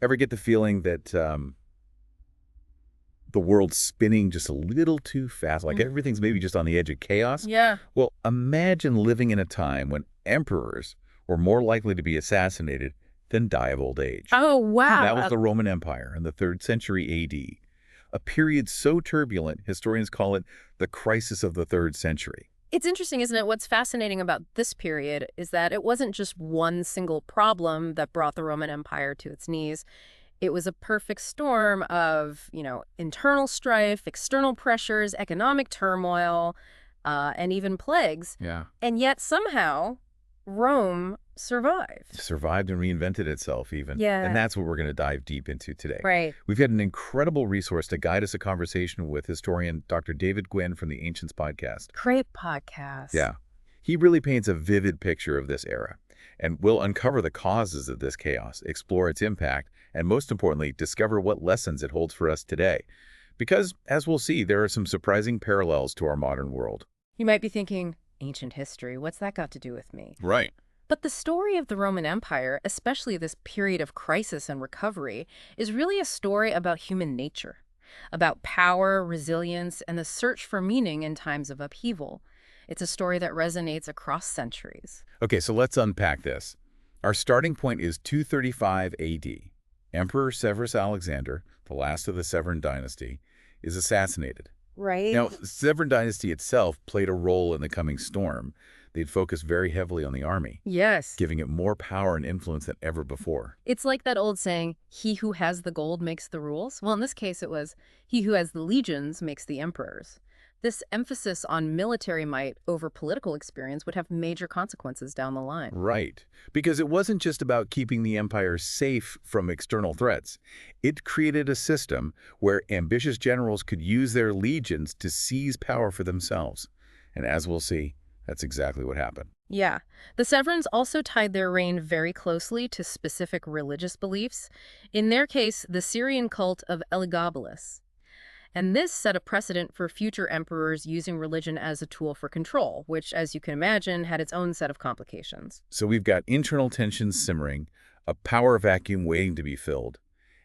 Ever get the feeling that the world's spinning just a little too fast, like Mm. everything's maybe just on the edge of chaos? Yeah. Well, imagine living in a time when emperors were more likely to be assassinated than die of old age. Oh, That was wow. the Roman Empire in the 3rd century AD, a period so turbulent, historians call it the crisis of the 3rd century. It's interesting, isn't it? What's fascinating about this period is that it wasn't just one single problem that brought the Roman Empire to its knees. It was a perfect storm of, internal strife, external pressures, economic turmoil, and even plagues. Yeah. And yet somehow Rome survived. Survived and reinvented itself even. And Yeah. that's what we're going to dive deep into today. Right. We've had an incredible resource to guide us a conversation with historian Dr. David Gwynn from the Ancients podcast. Great podcast. Yeah. He really paints a vivid picture of this era, and we'll uncover the causes of this chaos, explore its impact, and most importantly, discover what lessons it holds for us today. Because, as we'll see, there are some surprising parallels to our modern world. You might be thinking, ancient history, what's that got to do with me? Right. But the story of the Roman Empire, especially this period of crisis and recovery, is really a story about human nature, about power, resilience, and the search for meaning in times of upheaval. It's a story that resonates across centuries. Okay, so let's unpack this. Our starting point is 235 AD. Emperor Severus Alexander, the last of the Severan dynasty, is assassinated. Right? Now, the Severan dynasty itself played a role in the coming storm. They'd focused very heavily on the army, Yes. giving it more power and influence than ever before. It's like that old saying, he who has the gold makes the rules. Well, in this case, it was, he who has the legions makes the emperors. This emphasis on military might over political experience would have major consequences down the line. Right. Because it wasn't just about keeping the empire safe from external threats. It created a system where ambitious generals could use their legions to seize power for themselves. And as we'll see, that's exactly what happened. Yeah. The Severans also tied their reign very closely to specific religious beliefs. In their case, the Syrian cult of Elagabalus. And this set a precedent for future emperors using religion as a tool for control, which, as you can imagine, had its own set of complications. So we've got internal tensions simmering, a power vacuum waiting to be filled.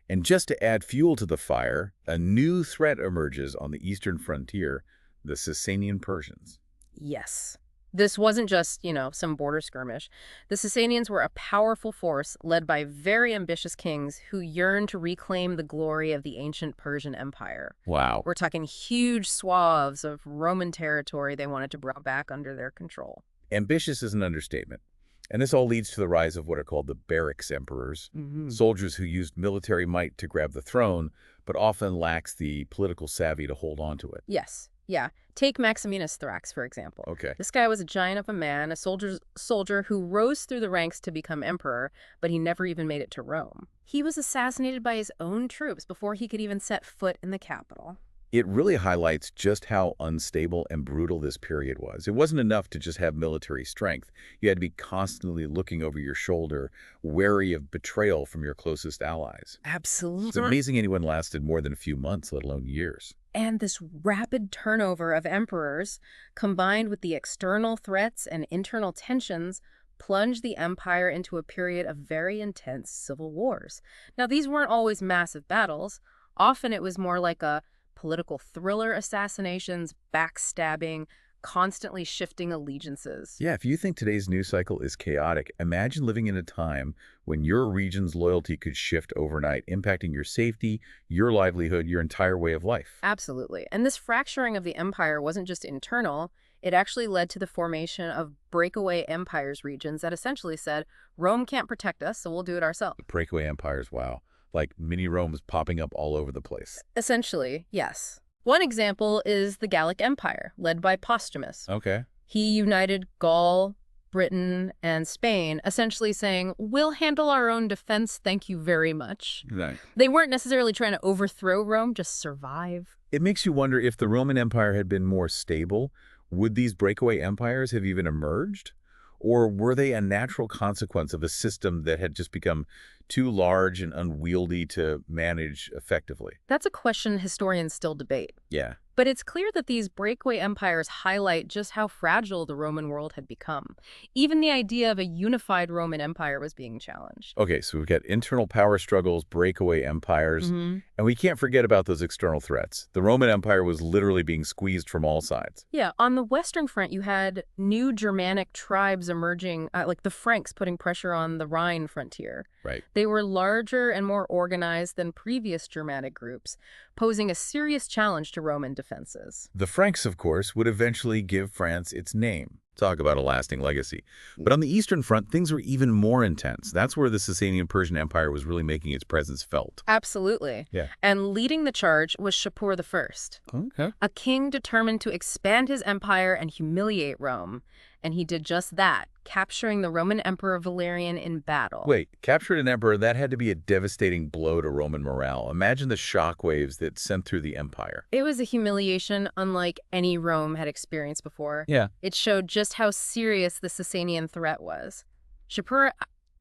And just to add fuel to the fire, a new threat emerges on the eastern frontier, the Sasanian Persians. Yes. This wasn't just, some border skirmish. The Sasanians were a powerful force led by very ambitious kings who yearned to reclaim the glory of the ancient Persian Empire. Wow. We're talking huge swaths of Roman territory they wanted to bring back under their control. Ambitious is an understatement. And this all leads to the rise of what are called the barracks emperors, Mm-hmm. soldiers who used military might to grab the throne, but often lacks the political savvy to hold on to it. Yes. Yeah. Take Maximinus Thrax, for example. Okay. This guy was a giant of a man, a soldier who rose through the ranks to become emperor, but he never even made it to Rome. He was assassinated by his own troops before he could even set foot in the capital. It really highlights just how unstable and brutal this period was. It wasn't enough to just have military strength. You had to be constantly looking over your shoulder, wary of betrayal from your closest allies. It's Absolutely. amazing anyone lasted more than a few months, let alone years. And this rapid turnover of emperors, combined with the external threats and internal tensions, plunged the empire into a period of very intense civil wars. Now, these weren't always massive battles. Often it was more like a political thriller, assassinations, backstabbing, constantly shifting allegiances. Yeah, if you think today's news cycle is chaotic, imagine living in a time when your region's loyalty could shift overnight, impacting your safety, your livelihood, your entire way of life. Absolutely. And this fracturing of the empire wasn't just internal, it actually led to the formation of breakaway empires regions that essentially said, Rome can't protect us, so we'll do it ourselves. Breakaway empires, wow. Like mini Romes popping up all over the place. Essentially, yes. One example is the Gallic Empire, led by Postumus. Okay. He united Gaul, Britain, and Spain, essentially saying, we'll handle our own defense, thank you very much. Right. They weren't necessarily trying to overthrow Rome, just survive. It makes you wonder if the Roman Empire had been more stable, would these breakaway empires have even emerged? Or were they a natural consequence of a system that had just become too large and unwieldy to manage effectively? That's a question historians still debate. Yeah. But it's clear that these breakaway empires highlight just how fragile the Roman world had become. Even the idea of a unified Roman Empire was being challenged. Okay, so we've got internal power struggles, breakaway empires, hmm and we can't forget about those external threats. The Roman Empire was literally being squeezed from all sides. Yeah, on the Western Front, you had new Germanic tribes emerging, like the Franks putting pressure on the Rhine frontier. Right. They were larger and more organized than previous Germanic groups, posing a serious challenge to Roman defenses. The Franks, of course, would eventually give France its name. Talk about a lasting legacy. But on the Eastern Front, things were even more intense. That's where the Sasanian Persian Empire was really making its presence felt. Absolutely. Yeah. And leading the charge was Shapur I, Okay. a king determined to expand his empire and humiliate Rome. And he did just that, capturing the Roman Emperor Valerian in battle. Wait, captured an emperor, that had to be a devastating blow to Roman morale. Imagine the shockwaves that sent through the empire. It was a humiliation unlike any Rome had experienced before. Yeah. It showed just how serious the Sasanian threat was. Shapur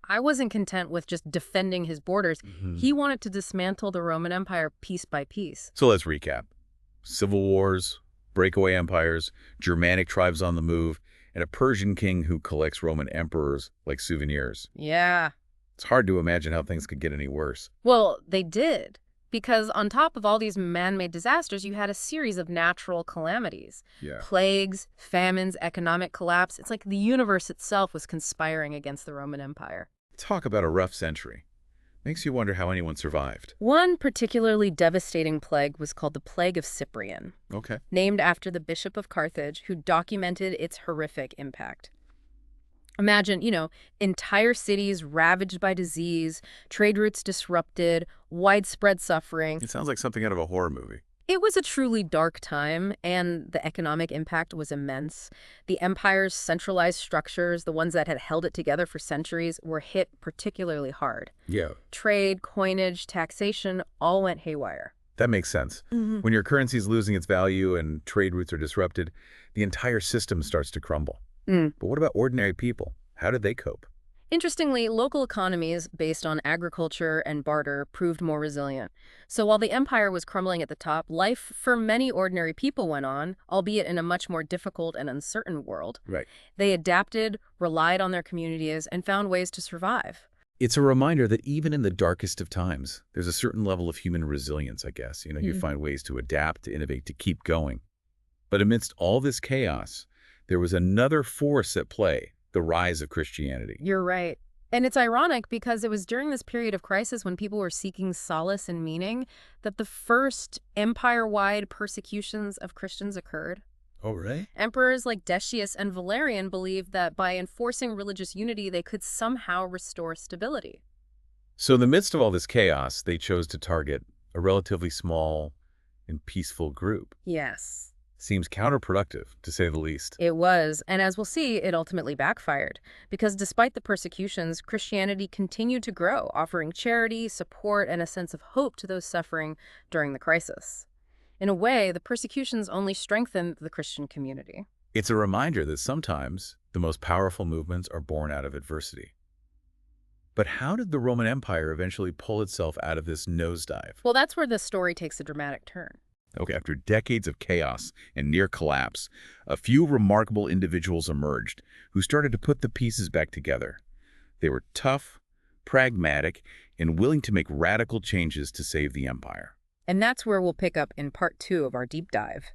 I wasn't content with just defending his borders. He wanted to dismantle the Roman Empire piece by piece. So let's recap. Civil wars, breakaway empires, Germanic tribes on the move, and a Persian king who collects Roman emperors like souvenirs. Yeah. It's hard to imagine how things could get any worse. Well, they did. Because on top of all these man-made disasters, you had a series of natural calamities. Yeah. Plagues, famines, economic collapse. It's like the universe itself was conspiring against the Roman Empire. Talk about a rough century. Makes you wonder how anyone survived. One particularly devastating plague was called the Plague of Cyprian, Okay. named after the Bishop of Carthage, who documented its horrific impact. Imagine, entire cities ravaged by disease, trade routes disrupted, widespread suffering. It sounds like something out of a horror movie. It was a truly dark time, and the economic impact was immense. The empire's centralized structures, the ones that had held it together for centuries, were hit particularly hard. Yeah. Trade, coinage, taxation all went haywire. That makes sense. When your currency is losing its value and trade routes are disrupted, the entire system starts to crumble. Mm. But what about ordinary people? How did they cope? Interestingly, local economies based on agriculture and barter proved more resilient. So while the empire was crumbling at the top, life for many ordinary people went on, albeit in a much more difficult and uncertain world. Right. They adapted, relied on their communities, and found ways to survive. It's a reminder that even in the darkest of times, there's a certain level of human resilience, I guess. You find ways to adapt, to innovate, to keep going. But amidst all this chaos, there was another force at play, the rise of Christianity. You're right. And it's ironic because it was during this period of crisis when people were seeking solace and meaning that the first empire-wide persecutions of Christians occurred. Oh, right? Emperors like Decius and Valerian believed that by enforcing religious unity, they could somehow restore stability. So in the midst of all this chaos, they chose to target a relatively small and peaceful group. Yes. Seems counterproductive, to say the least. It was, and as we'll see, it ultimately backfired. Because despite the persecutions, Christianity continued to grow, offering charity, support, and a sense of hope to those suffering during the crisis. In a way, the persecutions only strengthened the Christian community. It's a reminder that sometimes the most powerful movements are born out of adversity. But how did the Roman Empire eventually pull itself out of this nosedive? Well, that's where the story takes a dramatic turn. Okay, after decades of chaos and near collapse, a few remarkable individuals emerged who started to put the pieces back together. They were tough, pragmatic, and willing to make radical changes to save the empire. And that's where we'll pick up in part 2 of our deep dive.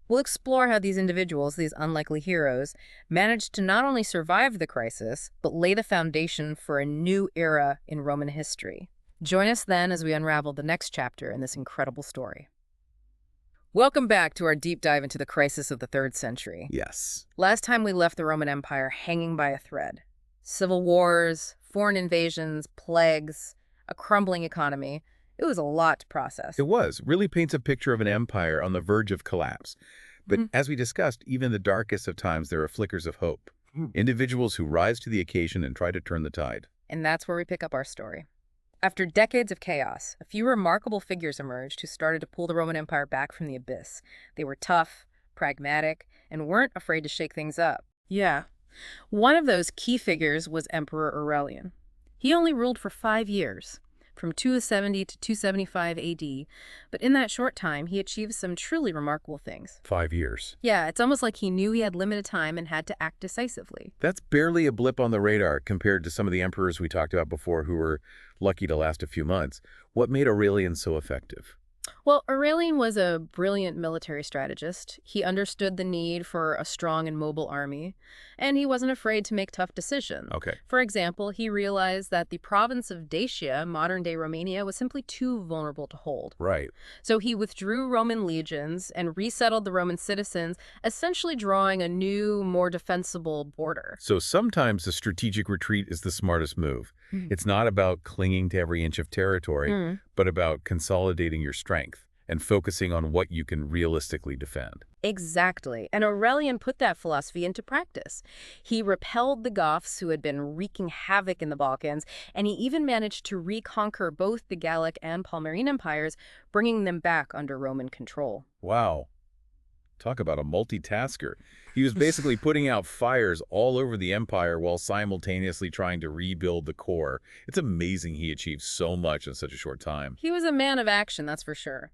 We'll explore how these individuals, these unlikely heroes, managed to not only survive the crisis, but lay the foundation for a new era in Roman history. Join us then as we unravel the next chapter in this incredible story. Welcome back to our deep dive into the crisis of the 3rd century. Yes. Last time we left the Roman Empire hanging by a thread. Civil wars, foreign invasions, plagues, a crumbling economy. It was a lot to process. It was. Really paints a picture of an empire on the verge of collapse. But as we discussed, even in the darkest of times, there are flickers of hope. Individuals who rise to the occasion and try to turn the tide. And that's where we pick up our story. After decades of chaos, a few remarkable figures emerged who started to pull the Roman Empire back from the abyss. They were tough, pragmatic, and weren't afraid to shake things up. Yeah. One of those key figures was Emperor Aurelian. He only ruled for 5 years, from 270 to 275 AD, but in that short time, he achieved some truly remarkable things. 5 years. Yeah, it's almost like he knew he had limited time and had to act decisively. That's barely a blip on the radar compared to some of the emperors we talked about before who were lucky to last a few months. What made Aurelian so effective? Well, Aurelian was a brilliant military strategist. He understood the need for a strong and mobile army, and he wasn't afraid to make tough decisions. Okay. For example, he realized that the province of Dacia, modern-day Romania, was simply too vulnerable to hold. Right. So he withdrew Roman legions and resettled the Roman citizens, essentially drawing a new, more defensible border. So sometimes a strategic retreat is the smartest move. It's not about clinging to every inch of territory, but about consolidating your strength and focusing on what you can realistically defend. Exactly. And Aurelian put that philosophy into practice. He repelled the Goths who had been wreaking havoc in the Balkans, and he even managed to reconquer both the Gallic and Palmyrene empires, bringing them back under Roman control. Wow. Talk about a multitasker. He was basically putting out fires all over the empire while simultaneously trying to rebuild the core. It's amazing he achieved so much in such a short time. He was a man of action, that's for sure.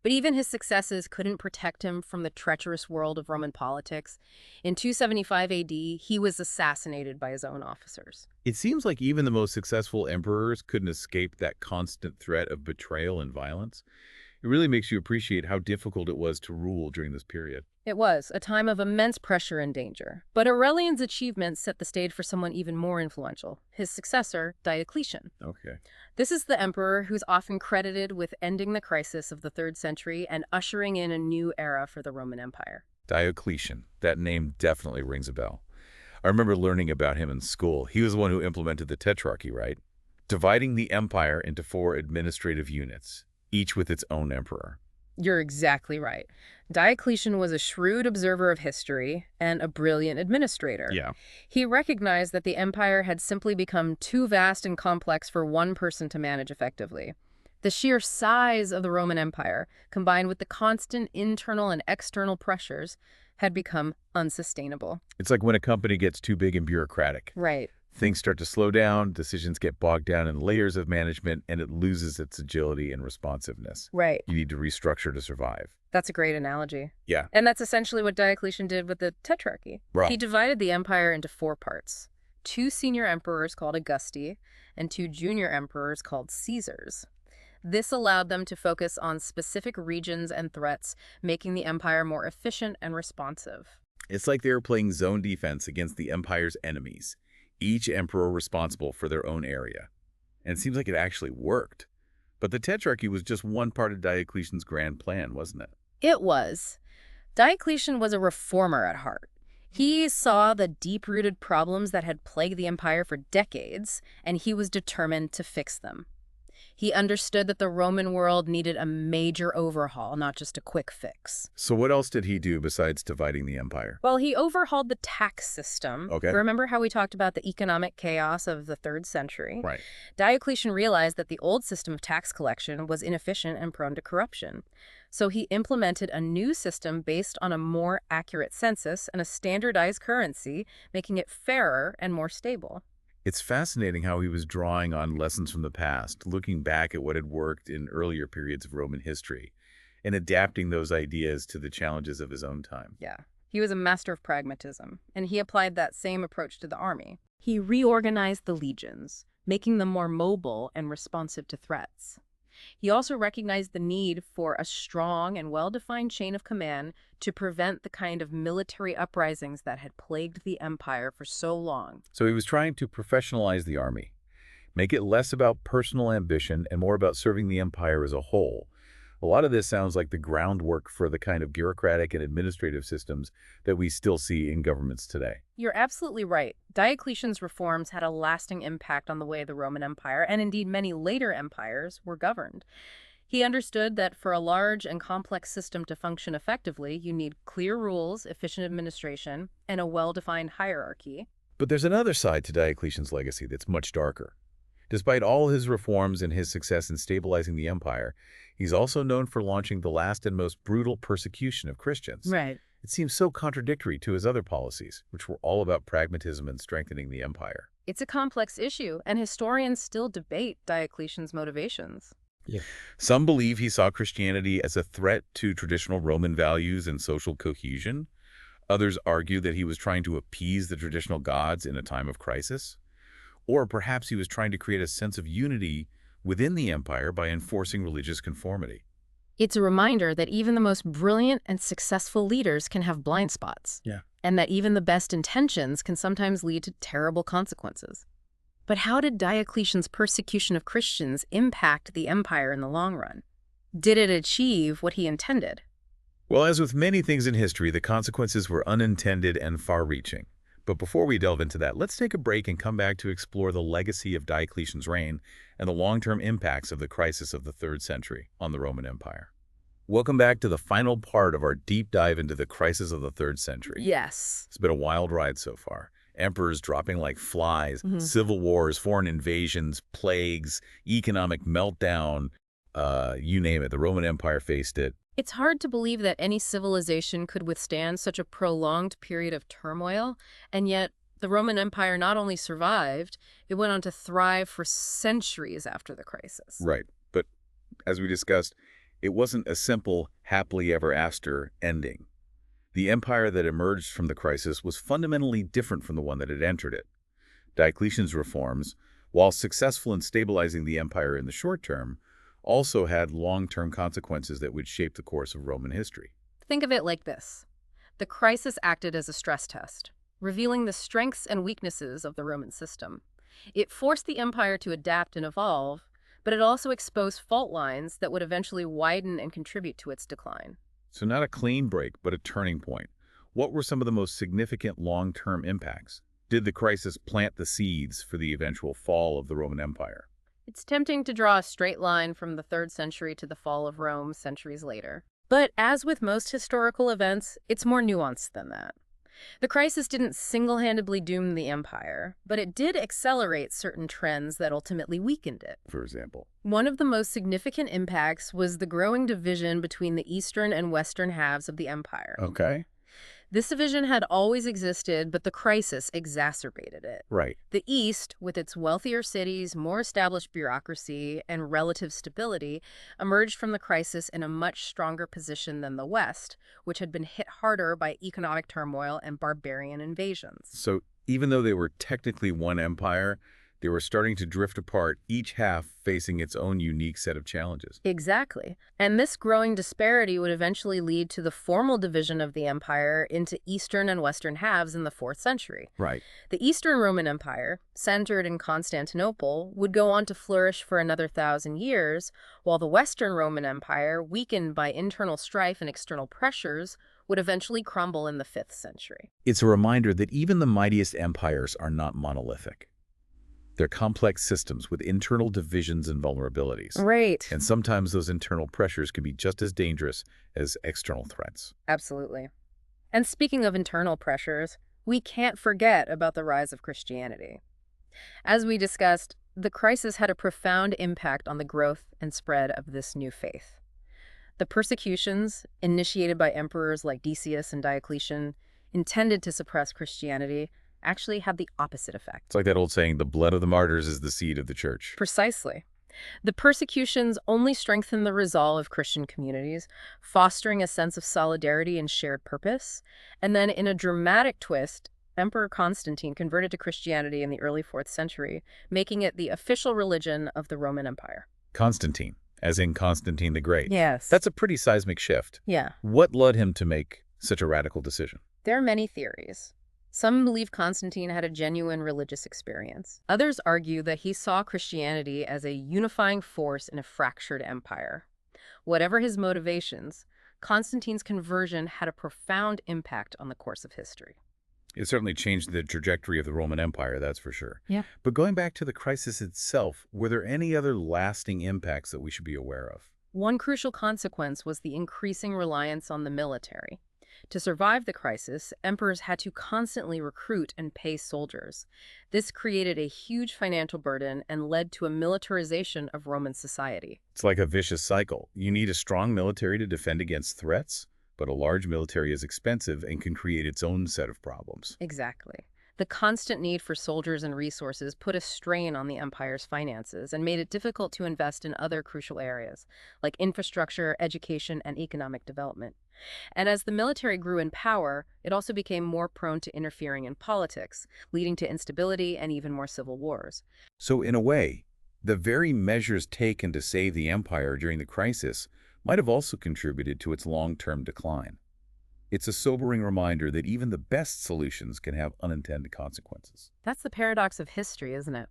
But even his successes couldn't protect him from the treacherous world of Roman politics. In 275 AD, he was assassinated by his own officers. It seems like even the most successful emperors couldn't escape that constant threat of betrayal and violence. It really makes you appreciate how difficult it was to rule during this period. It was a time of immense pressure and danger. But Aurelian's achievements set the stage for someone even more influential, his successor, Diocletian. Okay. This is the emperor who's often credited with ending the crisis of the 3rd century and ushering in a new era for the Roman Empire. Diocletian. That name definitely rings a bell. I remember learning about him in school. He was the one who implemented the Tetrarchy, right? Dividing the empire into 4 administrative units, each with its own emperor. You're exactly right. Diocletian was a shrewd observer of history and a brilliant administrator. Yeah. He recognized that the empire had simply become too vast and complex for one person to manage effectively. The sheer size of the Roman Empire, combined with the constant internal and external pressures, had become unsustainable. It's like when a company gets too big and bureaucratic. Right. Things start to slow down, decisions get bogged down in layers of management, and it loses its agility and responsiveness. Right. You need to restructure to survive. That's a great analogy. Yeah. And that's essentially what Diocletian did with the Tetrarchy. Right. He divided the empire into 4 parts. 2 senior emperors called Augusti and 2 junior emperors called Caesars. This allowed them to focus on specific regions and threats, making the empire more efficient and responsive. It's like they were playing zone defense against the empire's enemies, each emperor responsible for their own area. And it seems like it actually worked. But the Tetrarchy was just one part of Diocletian's grand plan, wasn't it? It was. Diocletian was a reformer at heart. He saw the deep-rooted problems that had plagued the empire for decades, and he was determined to fix them. He understood that the Roman world needed a major overhaul, not just a quick fix. So what else did he do besides dividing the empire? Well, he overhauled the tax system. Okay. Remember how we talked about the economic chaos of the 3rd century? Right. Diocletian realized that the old system of tax collection was inefficient and prone to corruption. So he implemented a new system based on a more accurate census and a standardized currency, making it fairer and more stable. It's fascinating how he was drawing on lessons from the past, looking back at what had worked in earlier periods of Roman history, and adapting those ideas to the challenges of his own time. Yeah, he was a master of pragmatism, and he applied that same approach to the army. He reorganized the legions, making them more mobile and responsive to threats. He also recognized the need for a strong and well-defined chain of command to prevent the kind of military uprisings that had plagued the empire for so long. So he was trying to professionalize the army, make it less about personal ambition and more about serving the empire as a whole. A lot of this sounds like the groundwork for the kind of bureaucratic and administrative systems that we still see in governments today. You're absolutely right. Diocletian's reforms had a lasting impact on the way the Roman Empire, and indeed many later empires, were governed. He understood that for a large and complex system to function effectively, you need clear rules, efficient administration, and a well-defined hierarchy. But there's another side to Diocletian's legacy that's much darker. Despite all his reforms and his success in stabilizing the empire, he's also known for launching the last and most brutal persecution of Christians. Right. It seems so contradictory to his other policies, which were all about pragmatism and strengthening the empire. It's a complex issue, and historians still debate Diocletian's motivations. Yeah. Some believe he saw Christianity as a threat to traditional Roman values and social cohesion. Others argue that he was trying to appease the traditional gods in a time of crisis. Or perhaps he was trying to create a sense of unity within the empire by enforcing religious conformity. It's a reminder that even the most brilliant and successful leaders can have blind spots. Yeah. And that even the best intentions can sometimes lead to terrible consequences. But how did Diocletian's persecution of Christians impact the empire in the long run? Did it achieve what he intended? Well, as with many things in history, the consequences were unintended and far-reaching. But before we delve into that, let's take a break and come back to explore the legacy of Diocletian's reign and the long-term impacts of the crisis of the 3rd century on the Roman Empire. Welcome back to the final part of our deep dive into the crisis of the 3rd century. Yes. It's been a wild ride so far. Emperors dropping like flies, civil wars, foreign invasions, plagues, economic meltdown, you name it. The Roman Empire faced it. It's hard to believe that any civilization could withstand such a prolonged period of turmoil, and yet the Roman Empire not only survived, it went on to thrive for centuries after the crisis. Right. But as we discussed, it wasn't a simple happily ever after ending. The empire that emerged from the crisis was fundamentally different from the one that had entered it. Diocletian's reforms, while successful in stabilizing the empire in the short term, also had long-term consequences that would shape the course of Roman history. Think of it like this. The crisis acted as a stress test, revealing the strengths and weaknesses of the Roman system. It forced the empire to adapt and evolve, but it also exposed fault lines that would eventually widen and contribute to its decline. So not a clean break, but a turning point. What were some of the most significant long-term impacts? Did the crisis plant the seeds for the eventual fall of the Roman Empire? It's tempting to draw a straight line from the 3rd century to the fall of Rome centuries later. But as with most historical events, it's more nuanced than that. The crisis didn't single-handedly doom the empire, but it did accelerate certain trends that ultimately weakened it. For example. One of the most significant impacts was the growing division between the eastern and western halves of the empire. Okay. This division had always existed, but the crisis exacerbated it. Right. The East, with its wealthier cities, more established bureaucracy, and relative stability, emerged from the crisis in a much stronger position than the West, which had been hit harder by economic turmoil and barbarian invasions. So even though they were technically one empire, they were starting to drift apart, each half facing its own unique set of challenges. Exactly. And this growing disparity would eventually lead to the formal division of the empire into eastern and western halves in the 4th century. Right. The Eastern Roman Empire, centered in Constantinople, would go on to flourish for another 1,000 years, while the Western Roman Empire, weakened by internal strife and external pressures, would eventually crumble in the 5th century. It's a reminder that even the mightiest empires are not monolithic. They're complex systems with internal divisions and vulnerabilities. Right. And sometimes those internal pressures can be just as dangerous as external threats. Absolutely. And speaking of internal pressures, we can't forget about the rise of Christianity. As we discussed, the crisis had a profound impact on the growth and spread of this new faith. The persecutions, initiated by emperors like Decius and Diocletian, intended to suppress Christianity, actually had the opposite effect. It's like that old saying, the blood of the martyrs is the seed of the church. Precisely. The persecutions only strengthened the resolve of Christian communities, fostering a sense of solidarity and shared purpose. And then in a dramatic twist, Emperor Constantine converted to Christianity in the early 4th century, making it the official religion of the Roman Empire. Constantine, as in Constantine the Great. Yes. That's a pretty seismic shift. Yeah. What led him to make such a radical decision? There are many theories. Some believe Constantine had a genuine religious experience. Others argue that he saw Christianity as a unifying force in a fractured empire. Whatever his motivations, Constantine's conversion had a profound impact on the course of history. It certainly changed the trajectory of the Roman Empire, that's for sure. Yeah. But going back to the crisis itself, were there any other lasting impacts that we should be aware of? One crucial consequence was the increasing reliance on the military. To survive the crisis, emperors had to constantly recruit and pay soldiers. This created a huge financial burden and led to a militarization of Roman society. It's like a vicious cycle. You need a strong military to defend against threats, but a large military is expensive and can create its own set of problems. Exactly. The constant need for soldiers and resources put a strain on the empire's finances and made it difficult to invest in other crucial areas, like infrastructure, education, and economic development. And as the military grew in power, it also became more prone to interfering in politics, leading to instability and even more civil wars. So in a way, the very measures taken to save the empire during the crisis might have also contributed to its long-term decline. It's a sobering reminder that even the best solutions can have unintended consequences. That's the paradox of history, isn't it?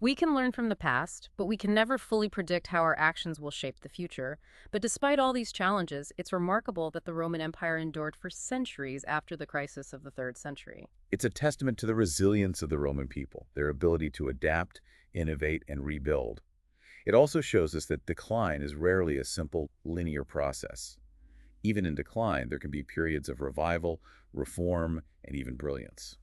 We can learn from the past, but we can never fully predict how our actions will shape the future. But despite all these challenges, it's remarkable that the Roman Empire endured for centuries after the crisis of the 3rd century. It's a testament to the resilience of the Roman people, their ability to adapt, innovate, and rebuild. It also shows us that decline is rarely a simple, linear process. Even in decline, there can be periods of revival, reform, and even brilliance.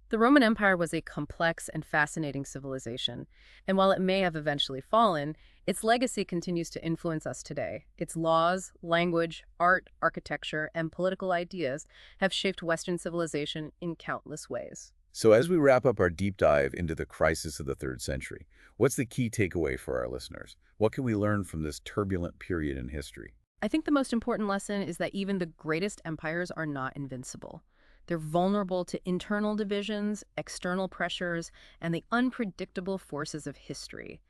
The Roman Empire was a complex and fascinating civilization, and while it may have eventually fallen, its legacy continues to influence us today. Its laws, language, art, architecture, and political ideas have shaped Western civilization in countless ways. So as we wrap up our deep dive into the crisis of the 3rd century, what's the key takeaway for our listeners? What can we learn from this turbulent period in history? I think the most important lesson is that even the greatest empires are not invincible. They're vulnerable to internal divisions, external pressures, and the unpredictable forces of history.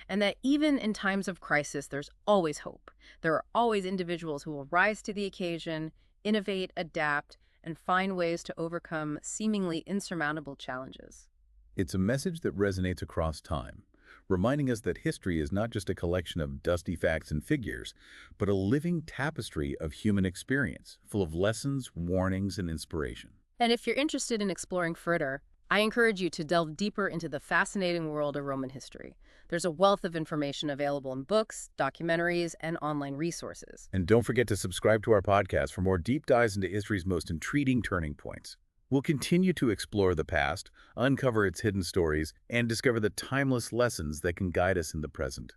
And that even in times of crisis, there's always hope. There are always individuals who will rise to the occasion, innovate, adapt, and find ways to overcome seemingly insurmountable challenges. It's a message that resonates across time, reminding us that history is not just a collection of dusty facts and figures, but a living tapestry of human experience, full of lessons, warnings, and inspiration. And if you're interested in exploring further, I encourage you to delve deeper into the fascinating world of Roman history. There's a wealth of information available in books, documentaries, and online resources. And don't forget to subscribe to our podcast for more deep dives into history's most intriguing turning points. We'll continue to explore the past, uncover its hidden stories, and discover the timeless lessons that can guide us in the present.